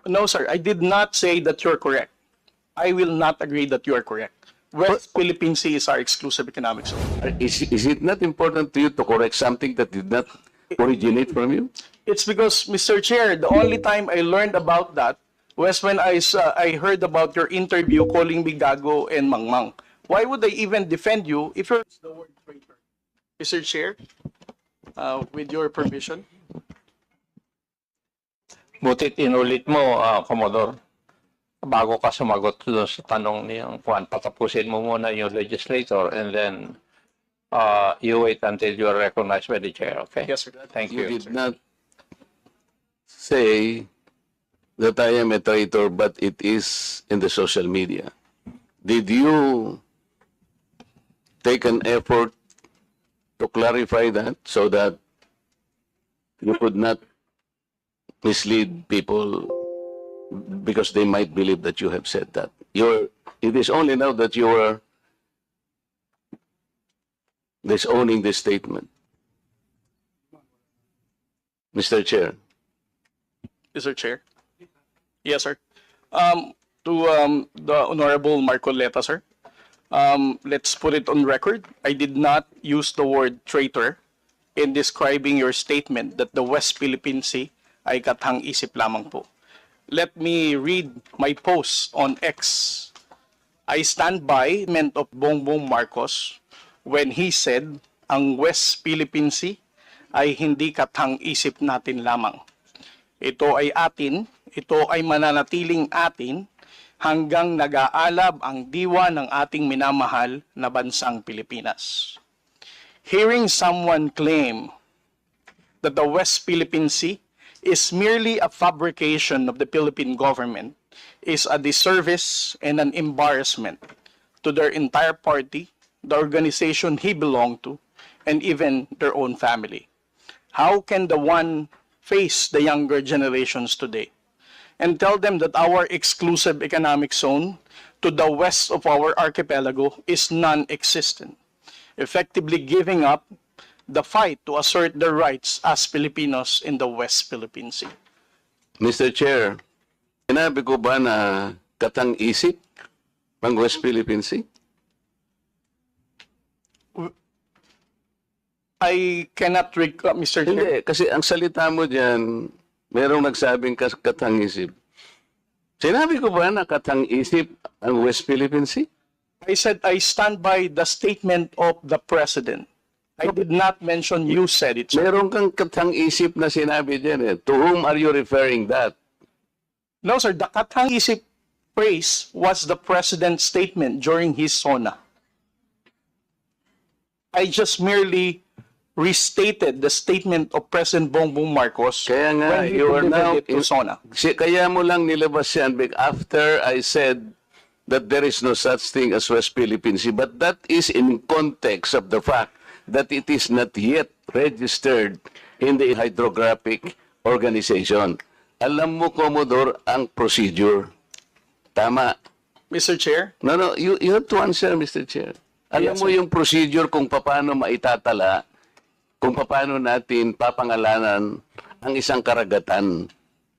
No, sir. I did not say that you're correct. I will not agree that you are correct. West Philippine Sea is our exclusive economic zone. Is it not important to you to correct something that did not originate from you? It's because, Mr. Chair, the only time I learned about that was when I heard about your interview calling me Gago and Mangmang. Why would I even defend you if you're the word traitor? Mr. Chair, with your permission. Butit inulit mo, Commodore. Bago ka sumagot doon sa tanong niyang Juan, patapusin mo muna yung legislator and then you wait until you are recognized by the chair, okay? Yes, sir. Thank You you. did not say that I am a traitor, but it is in the social media. Did you take an effort to clarify that so that you could not mislead people because they might believe that you have said that? It is only now that you are disowning this statement. Mr. Chair. Mr. Chair. Yes, sir. To the Honorable Marcoleta, sir. Let's put it on record. I did not use the word traitor in describing your statement that the West Philippine Sea ay kathang-isip lamang po. Let me read my post on X. I stand by the statement of Bongbong Marcos when he said, ang West Philippine Sea ay hindi kathang-isip natin lamang. Ito ay atin, ito ay mananatiling atin hanggang nag-aalab ang diwa ng ating minamahal na bansang Pilipinas. Hearing someone claim that the West Philippine Sea is merely a fabrication of the Philippine government is a disservice and an embarrassment to their entire party, the organization he belonged to, and even their own family. How can the one face the younger generations today and tell them that our exclusive economic zone to the west of our archipelago is non-existent, effectively giving up the fight to assert their rights as Filipinos in the West Philippine Sea? Mr. Chair, sinabi ko ba na katang-isip ang West Philippine Sea? I cannot recall, Mr. Chair. Hindi, kasi ang salita mo dyan, merong nagsabing katang-isip. Sinabi ko ba na katang-isip ang West Philippine Sea? I said I stand by the statement of the President. I did not mention you said it, sir. Meron kang katang-isip na sinabi dyan eh. To whom are you referring that? No, sir. The katang-isip phrase was the President's statement during his SONA. I just merely restated the statement of President Bongbong Marcos Kaya nga, when he you are now... delivered it to SONA. Kaya mo lang nilabas yan after I said that there is no such thing as West Philippine Sea. But that is in context of the fact that it is not yet registered in the Hydrographic Organization. Alam mo, Commodore, ang procedure. Tama. Mr. Chair, No, you have to answer, Mr. Chair. Alam Yes, mo yung procedure kung paano maitatala, kung paano natin papangalanan ang isang karagatan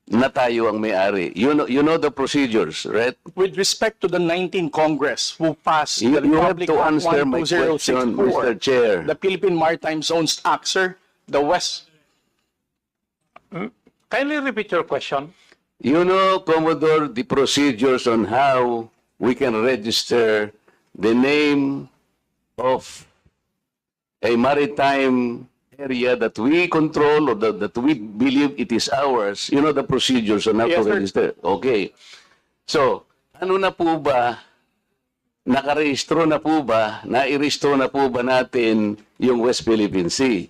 na tayo ang may-ari. You know the procedures, right? with respect to the 19th Congress who passed You the have Republic to Act answer my question, 12064, Mr. Chair. the Philippine Maritime Zones Act, sir, the West. Kindly repeat your question. You know, Commodore, the procedures on how we can register the name of a maritime area that we control or that we believe it is ours. You know the procedures on how Yes, to sir. register. Okay. So, ano na po ba, nakarehistro na po ba, nairehistro na po ba natin yung West Philippine Sea?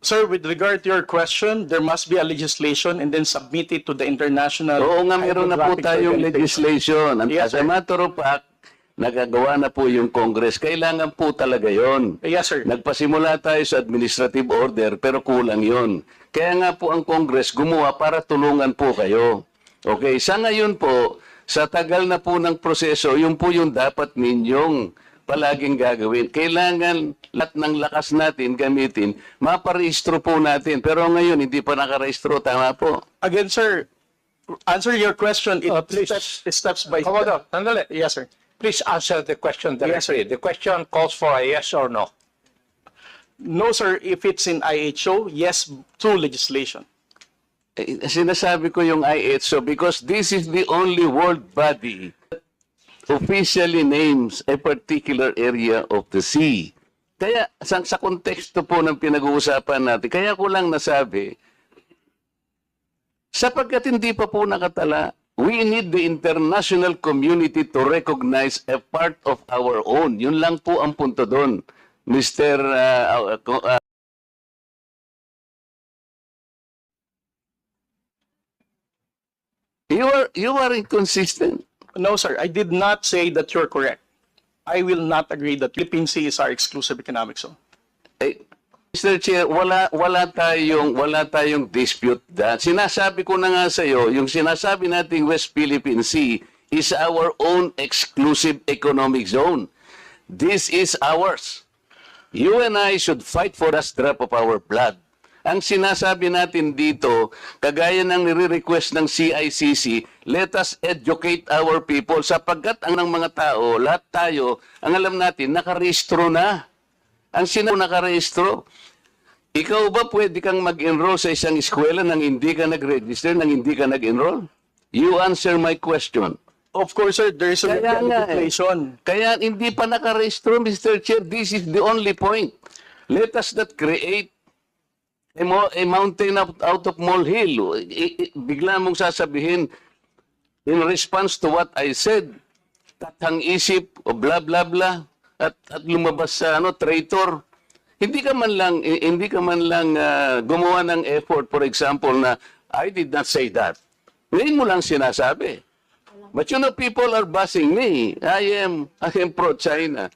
Sir, with regard to your question, there must be a legislation and then submit it to the international. Oo nga, meron na po Hydrographic tayong Organization. legislation. Yes, As a sir. matter of fact, nagagawa na po yung Congress. Kailangan po talaga yon. Yes, sir. Nagpasimula tayo sa administrative order, pero kulang yon. Kaya nga po ang Congress gumawa para tulungan po kayo. Okay, sa ngayon po, sa tagal na po ng proseso, yun po yung dapat ninyong palaging gagawin. Kailangan lahat ng lakas natin gamitin, maparehistro po natin. Pero ngayon, hindi pa nakarehistro. Tama po. Again, sir, answer your question, Please. steps by Commodore, step. sandali. Yes, sir. Please answer the question Yes, directly. The question calls for a yes or no. No, sir. If it's in IHO, yes, through legislation. Sinasabi ko yung IHO because this is the only world body that officially names a particular area of the sea. Kaya sa konteksto po ng pinag-uusapan natin, kaya ko lang nasabi, sapagkat hindi pa po nakatala, we need the international community to recognize a part of our own. Yun lang po ang punto doon, Mr. You are inconsistent. No, sir. I did not say that you're correct. I will not agree that Philippine Sea is our exclusive economic zone. Eh, Mr. Chair, wala tayong dispute that. Sinasabi ko na nga sa iyo, yung sinasabi nating West Philippine Sea is our own exclusive economic zone. This is ours. You and I should fight for that drop of our blood. Ang sinasabi natin dito, kagaya ng nire-request ng CICC, let us educate our people sapagkat ang ng mga tao, lahat tayo, ang alam natin, nakarehistro na. Ang nakarehistro. Ikaw ba pwede kang mag-enroll sa isang eskwela nang hindi ka nag-register, nang hindi ka nag-enroll? You answer my question. Of course, sir. There is a Kaya nga, legislation. Kaya hindi pa nakarehistro, Mr. Chair. This is the only point. Let us not create a mountain out of molehill. Bigla mong sasabihin, in response to what I said, katang isip o blah blah blah at lumabas sa traitor. Hindi ka man lang gumawa ng effort, for example, na I did not say that. Ngayon mo lang sinasabi. But you know, people are bashing me. I am pro-China.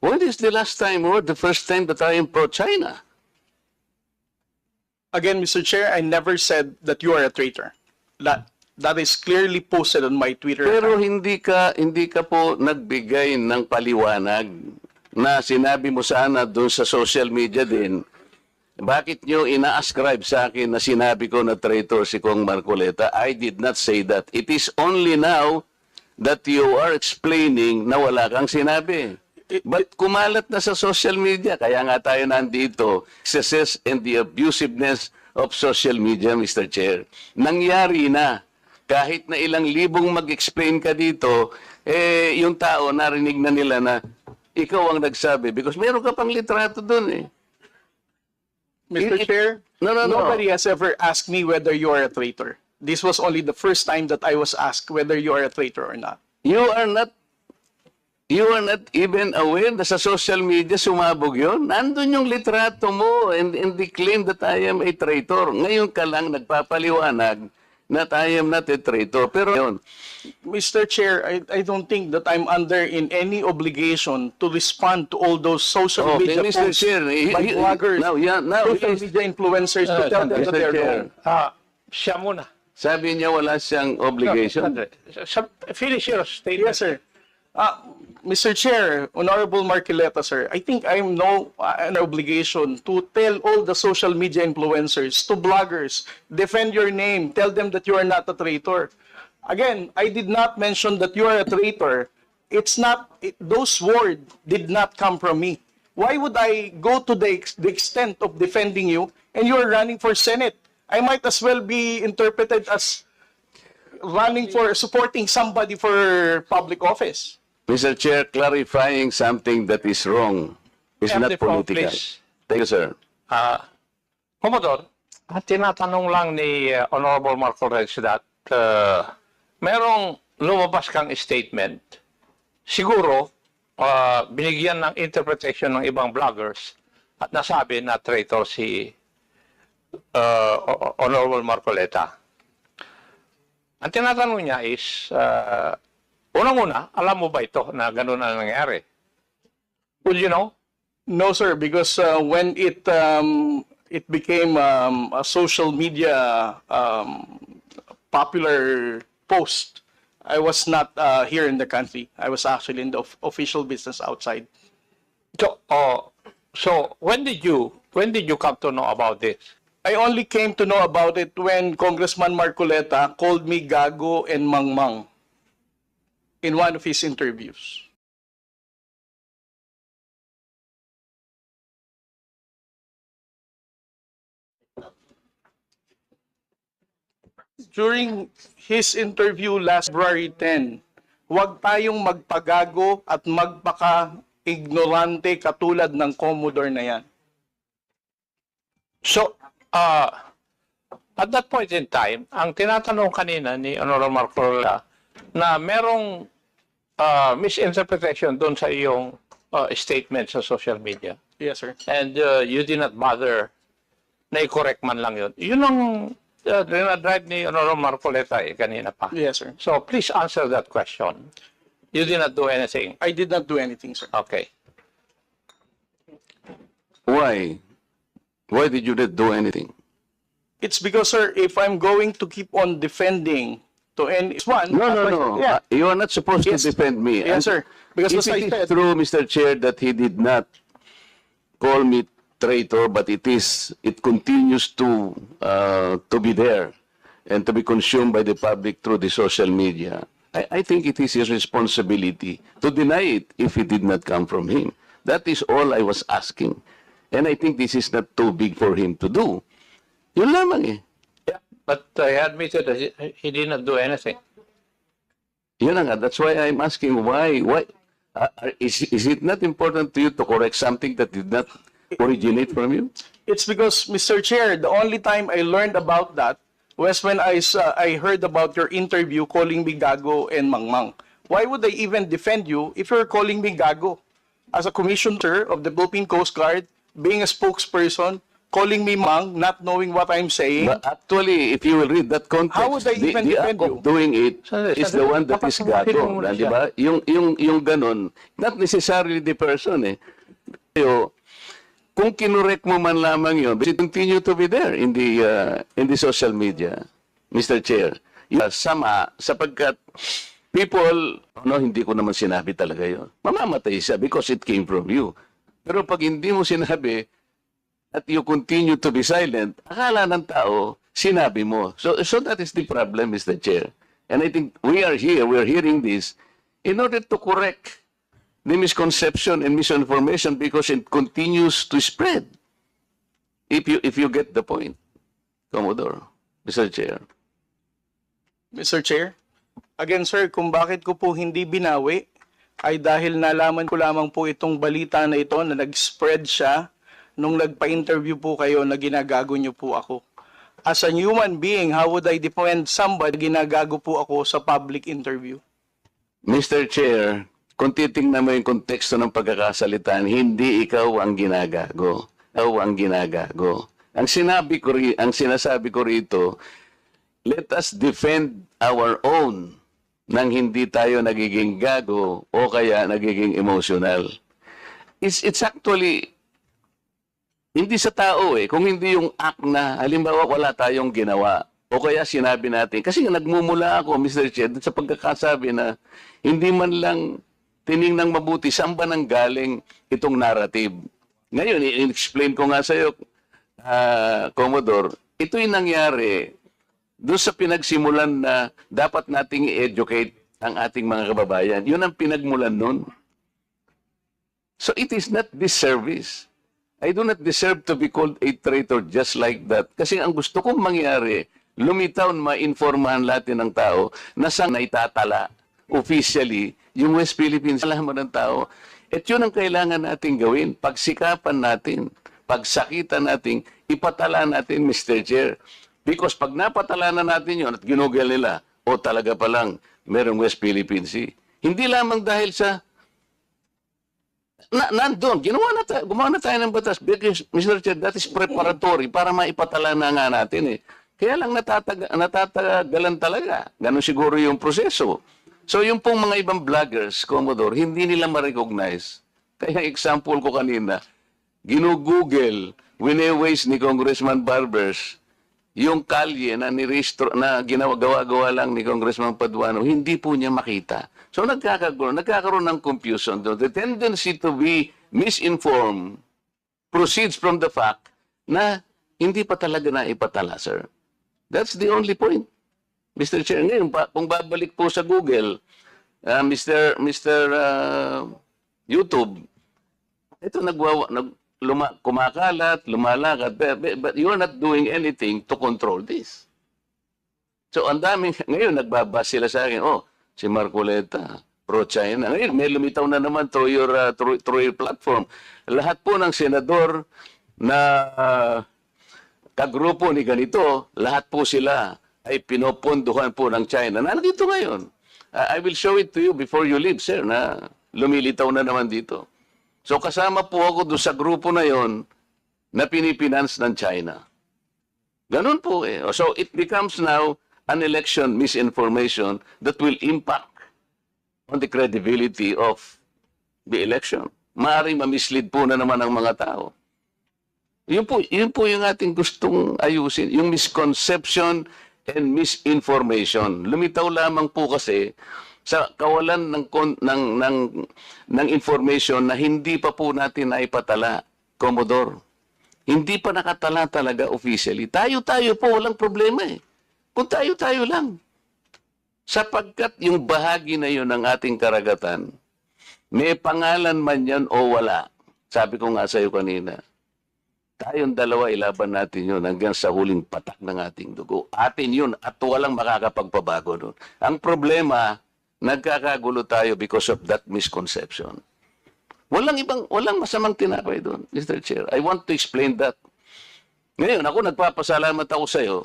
When is the last time or the first time that I am pro-China? Again, Mr. Chair, I never said that you are a traitor. That is clearly posted on my Twitter Pero account. hindi ka po nagbigay ng paliwanag na sinabi mo sana doon sa social media din. Bakit nyo ina-ascribe sa akin na sinabi ko na traitor si Kong Marcoleta? I did not say that. It is only now that you are explaining na wala kang sinabi. But kumalat na sa social media, kaya nga tayo nandito, success and the abusiveness of social media, Mr. Chair. Nangyari na. Kahit na ilang libong mag-explain ka dito, yung tao narinig na nila na ikaw ang nagsabi. Because meron ka pang litrato dun eh. Mr. Chair, No. nobody has ever asked me whether you are a traitor. This was only the first time that I was asked whether you are a traitor or not. You are not even aware na sa social media sumabog yun. Nandun yung litrato mo and the claim that I am a traitor. Ngayon ka lang nagpapaliwanag that I am not a traitor. Pero yun, Mr. Chair, I don't think that I'm under in any obligation to respond to all those social okay, media Mr. posts Chair, by bloggers, now social media influencers to tell them Mr. that they're Chair. wrong. Siya muna. sabi niya wala siyang obligation. Finish your statement. Yes, sir. Mr. Chair, Honorable Marcoleta, sir, I think I am an obligation to tell all the social media influencers, to bloggers, defend your name, tell them that you are not a traitor. Again, I did not mention that you are a traitor. Those words did not come from me. Why would I go to the extent of defending you and you are running for Senate? I might as well be interpreted as supporting somebody for public office. Mr. Chair, clarifying something that is wrong is Have not the floor, political. please. Thank you, sir. Commodore, tinatanong lang ni Honorable Marco Rex that merong lumabas kang statement. Siguro, binigyan ng interpretation ng ibang vloggers at nasabi na traitor si Honorable Marcoleta. Ang tinatanong niya is, unang-una, alam mo ba ito na gano'n na nangyari? Would you know? No, sir, because when it became a social media popular post, I was not here in the country. I was actually in the official business outside. So when did you come to know about this? I only came to know about it when Congressman Marcoleta called me Gago and Mangmang in one of his interviews. During his interview last February 10, huwag tayong magpagago at magpaka-ignorante katulad ng Commodore na yan. So, at that point in time, ang tinatanong kanina ni Honorable Marcola na merong misinterpretation doon sa iyong statement sa social media. Yes, sir. And you did not bother na i-correct man lang yun. Yun ang dinadrive ni Honorable Marcoleta kanina pa. Yes, sir. So, please answer that question. You did not do anything. I did not do anything, sir. Okay. Why? Why did you not do anything? It's because, sir, if I'm going to keep on defending to any one, No. Yeah. You are not supposed Yes. to defend me. Yes, sir. Because If as I it is said, true, Mr. Chair, that he did not call me traitor, but it continues to be there and to be consumed by the public through the social media. I think it is his responsibility to deny it if it did not come from him. That is all I was asking. And I think this is not too big for him to do. Yun lamang eh. Yeah. But I admitted that he did not do anything. Yun na nga. That's why I'm asking why is it not important to you to correct something that did not originate from you? it's because, Mr. Chair, the only time I learned about that was when I heard about your interview calling me Gago and Mangmang. Why would I even defend you if you're calling me Gago? As a commissioner of the Philippine Coast Guard, being a spokesperson, calling me Mang, not knowing what I'm saying. But actually, if you will read that context, How would I even the defend act you? of doing it Sandali, is the one that is Papasukin mo gago. muna Di ba? Yung ganon, not necessarily the person eh. Pero, kung kinurek mo man lamang yun, but it continue to be there in the social media, Mr. Chair. Sama, sapagkat people, hindi ko naman sinabi talaga yun. Mamamatay siya because it came from you. Pero pag hindi mo sinabi, at you continue to be silent, akala ng tao, sinabi mo. So that is the problem, Mr. Chair. And I think we are hearing this in order to correct the misconception and misinformation because it continues to spread. If you get the point, Commodore, Mr. Chair. Mr. Chair, again, sir, kung bakit ko po hindi binawi ay dahil nalaman ko lamang po itong balita na ito na nag-spread siya nung nagpa-interview po kayo na ginagago niyo po ako. As a human being, how would I defend somebody ginagago po ako sa public interview? Mr. Chair, kung titingnan mo yung konteksto ng pagkakasalitan, hindi ikaw ang ginagago. Ikaw ang ginagago. Ang sinasabi ko rito, let us defend our own nang hindi tayo nagiging gago o kaya nagiging emotional. It's actually hindi sa tao eh, kung hindi yung act na halimbawa wala tayong ginawa o kaya sinabi natin. Kasi nagmumula ako, Mr. Chair, sa pagkakasabi na hindi man lang tiningnang mabuti saan ba nang galing itong narrative. Ngayon, i-explain ko nga sa iyo, Commodore, ito'y nangyari doon sa pinagsimulan na dapat nating i-educate ang ating mga kababayan. Yun ang pinagmulan nun. So it is not disservice. I do not deserve to be called a traitor just like that. Kasi ang gusto kong mangyari, lumitaw na ma-informahan natin ng tao na saan naitatala officially yung West Philippines. Alam mo ng tao. At yun ang kailangan natin gawin. Pagsikapan natin, pagsakitan natin, ipatala natin, Mr. Chair. Because pag napatala na natin yun at ginugel nila, o talaga palang merong West Philippine Sea. Hindi lamang dahil sa nandun, gumawa na tayo ng batas. Because, Mr. Chair, that is preparatory para maipatala na nga natin eh. Kaya lang natatagalan talaga. Ganon siguro yung proseso. So yung pong mga ibang vloggers, Commodore, hindi nila ma-recognize. Kaya example ko kanina, ginugoogle, wine-waste ni Congressman Barbers, yung kalye na gawa lang ni Congressman Paduano, hindi po niya makita. So nagkakaroon ng confusion. The tendency to be misinformed proceeds from the fact na hindi pa talaga na ipatala, sir. That's the only point. Mr. Chair, ngayon, kung babalik po sa Google, Mr. YouTube, ito kumakalat, lumalakad, but you are not doing anything to control this. So, ang daming, ngayon, nagbabas sila sa akin, oh, si Marcoleta, pro-China. Ngayon, may lumitaw na naman through your platform. Lahat po ng senador na kagrupo ni ganito, lahat po sila ay pinopondohan po ng China. Nandito ngayon. I will show it to you before you leave, sir, na lumilitaw na naman dito. So kasama po ako doon sa grupo na yon na pinipinance ng China. Ganun po eh. So it becomes now an election misinformation that will impact on the credibility of the election. Maaaring mamislead po na naman ang mga tao. Yun po yung ating gustong ayusin. Yung misconception and misinformation. Lumitaw lamang po kasi sa kawalan ng information na hindi pa po natin naipatala, Commodore. Hindi pa nakatala talaga officially. Tayo-tayo po, walang problema eh. Kung tayo-tayo lang. Sapagkat yung bahagi na yun ng ating karagatan, may pangalan man yan o wala. Sabi ko nga sa'yo kanina, tayong dalawa ilaban natin yun hanggang sa huling patak ng ating dugo. Atin yun at walang makakapagpabago nun. Ang problema, nagkakagulo tayo because of that misconception. Walang masamang tinapay doon, Mr. Chair. I want to explain that. Ngayon, ako nagpapasalamat ako sa iyo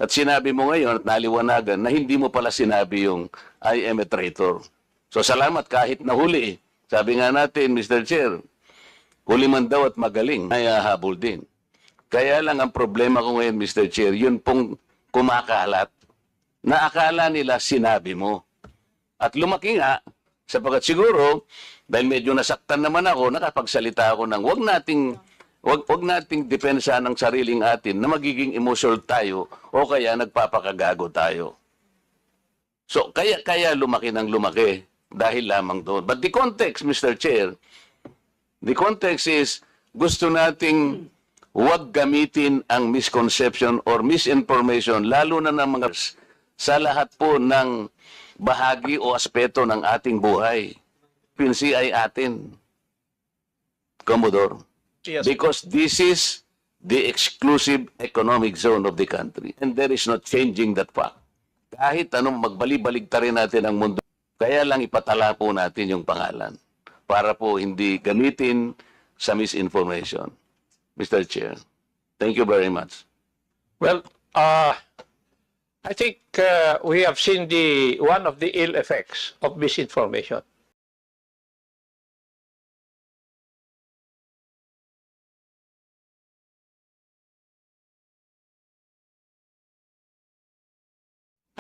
at sinabi mo ngayon at naliwanagan na hindi mo pala sinabi yung I am a traitor. So salamat kahit nahuli. Sabi nga natin, Mr. Chair, huli man daw at magaling, ay habol din. Kaya lang ang problema ko ngayon, Mr. Chair, yun pong kumakalat na akala nila sinabi mo. At lumaki nga, sapagkat siguro, dahil medyo nasaktan naman ako, nakapagsalita ako ng wag nating depensa ng sariling atin na magiging emotional tayo o kaya nagpapakagago tayo. So, kaya lumaki ng lumaki dahil lamang doon. But the context, Mr. Chair, the context is gusto nating huwag gamitin ang misconception or misinformation, lalo na ng mga sa lahat po ng bahagi o aspeto ng ating buhay. Pinsi ay atin, Commodore. Yes. Because this is the exclusive economic zone of the country. And there is no changing that fact. Kahit anong magbali-baligtarin natin ang mundo, kaya lang ipatala po natin yung pangalan para po hindi gamitin sa misinformation. Mr. Chair, thank you very much. Well, I think we have seen one of the ill effects of misinformation.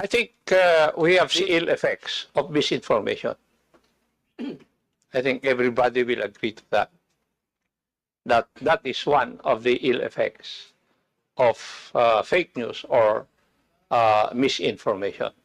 I think we have seen ill effects of misinformation. I think everybody will agree to that. That is one of the ill effects of fake news or misinformation.